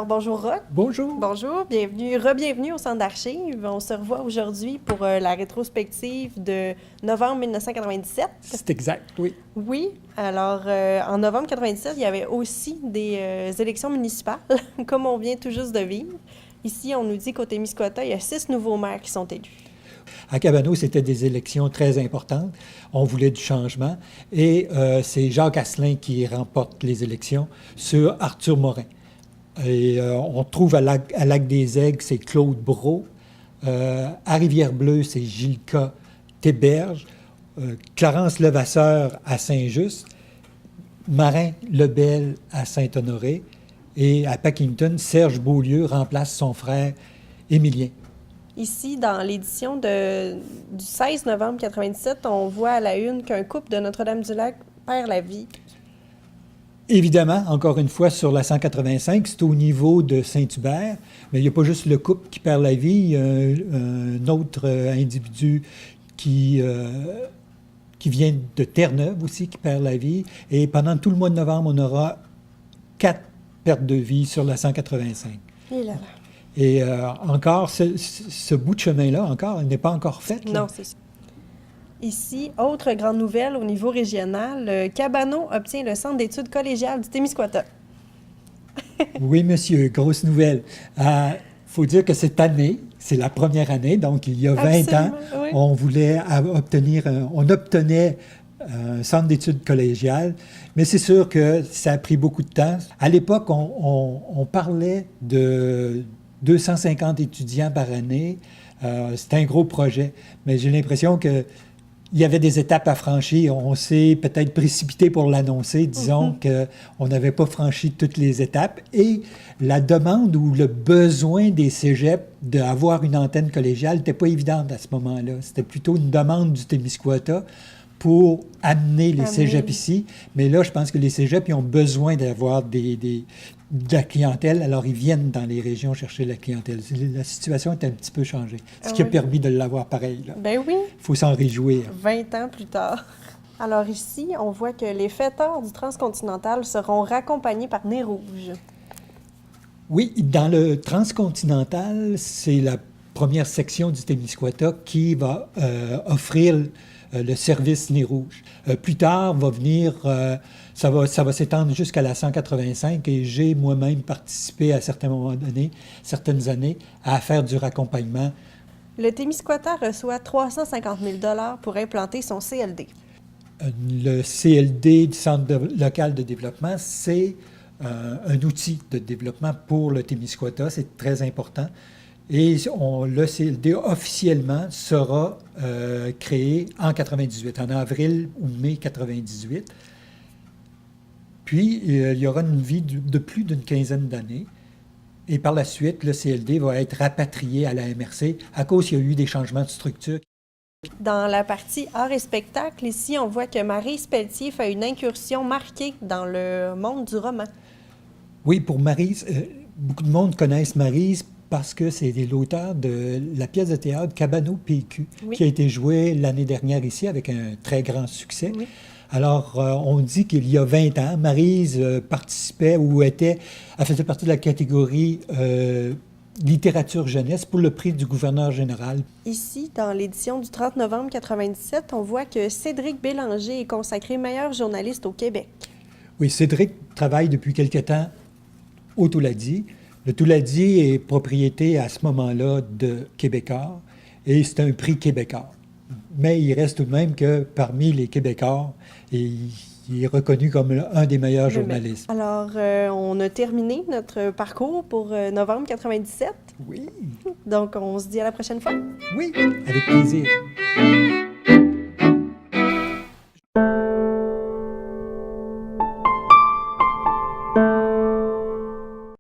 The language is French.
Alors, bonjour Roch. Bonjour. Bonjour, bienvenue, re-bienvenue au Centre d'archives. On se revoit aujourd'hui pour la rétrospective de novembre 1997. C'est exact, oui. Oui, alors en novembre 97, il y avait aussi des élections municipales, comme on vient tout juste de vivre. Ici, on nous dit qu'au Témiscouata, il y a 6 nouveaux maires qui sont élus. À Cabano, c'était des élections très importantes. On voulait du changement. Et c'est Jacques Asselin qui remporte les élections sur Arthur Morin. Et on trouve à Lac-des-Aigles, c'est Claude Brault. À Rivière-Bleue, c'est Gilka Théberge. Clarence Levasseur à Saint-Just. Marin-Lebel à Saint-Honoré. Et à Packington, Serge Beaulieu remplace son frère Émilien. Ici, dans l'édition du 16 novembre 97, on voit à la une qu'un couple de Notre-Dame-du-Lac perd la vie. Évidemment, encore une fois, sur la 185, c'est au niveau de Saint-Hubert, mais il n'y a pas juste le couple qui perd la vie, il y a un autre individu qui vient de Terre-Neuve aussi, qui perd la vie. Et pendant tout le mois de novembre, on aura 4 pertes de vie sur la 185. Et là là. Et encore, ce bout de chemin-là, encore, n'est pas encore fait. Là. Non, c'est ça. Ici, autre grande nouvelle au niveau régional, Cabano obtient le centre d'études collégiales du Témiscouata. Oui, monsieur, grosse nouvelle. Faut dire que cette année, c'est la première année, donc il y a 20 Absolument, ans, oui. on voulait on obtenait un centre d'études collégiales, mais c'est sûr que ça a pris beaucoup de temps. À l'époque, on parlait de 250 étudiants par année. C'était un gros projet, mais j'ai l'impression que il y avait des étapes à franchir. On s'est peut-être précipité pour l'annoncer. Disons qu'on n'avait pas franchi toutes les étapes. Et la demande ou le besoin des cégeps d'avoir une antenne collégiale n'était pas évidente à ce moment-là. C'était plutôt une demande du Témiscouata pour amener les cégeps ici. Mais là, je pense que les cégeps ils ont besoin d'avoir de la clientèle, alors ils viennent dans les régions chercher la clientèle. La situation est un petit peu changée, ce qui a permis de l'avoir pareil. Là. Ben oui. Il faut s'en réjouir. 20 ans plus tard. Alors ici, on voit que les fêteurs du Transcontinental seront raccompagnés par Nez Rouge. Oui, dans le Transcontinental, c'est la première section du Témiscouata qui va offrir le service Nez Rouge. Plus tard, va venir, ça va s'étendre jusqu'à la 185 et j'ai moi-même participé à certaines années, à faire du raccompagnement. Le Témiscouata reçoit 350 000 $ pour implanter son CLD. Le CLD du Centre local de développement, c'est un outil de développement pour le Témiscouata. C'est très important. Et le CLD officiellement sera créé en 98, en avril ou mai 98. Puis, il y aura une vie de plus d'une quinzaine d'années. Et par la suite, le CLD va être rapatrié à la MRC à cause qu'il y a eu des changements de structure. Dans la partie art et spectacle, ici, on voit que Maryse Pelletier fait une incursion marquée dans le monde du roman. Oui, pour Maryse, beaucoup de monde connaissent Maryse parce que c'est l'auteur de la pièce de théâtre Cabano PQ, qui a été jouée l'année dernière ici avec un très grand succès. Oui. Alors, on dit qu'il y a 20 ans, Maryse participait ou elle faisait partie de la catégorie littérature jeunesse pour le prix du gouverneur général. Ici, dans l'édition du 30 novembre 97, on voit que Cédric Bélanger est consacré meilleur journaliste au Québec. Oui, Cédric travaille depuis quelque temps au Touladi. Le Touladi est propriété à ce moment-là de Québécois et c'est un prix Québécois. Mais il reste tout de même que parmi les Québécois, il est reconnu comme un des meilleurs journalistes. Alors, on a terminé notre parcours pour novembre 97. Oui. Donc, on se dit à la prochaine fois. Oui, avec plaisir.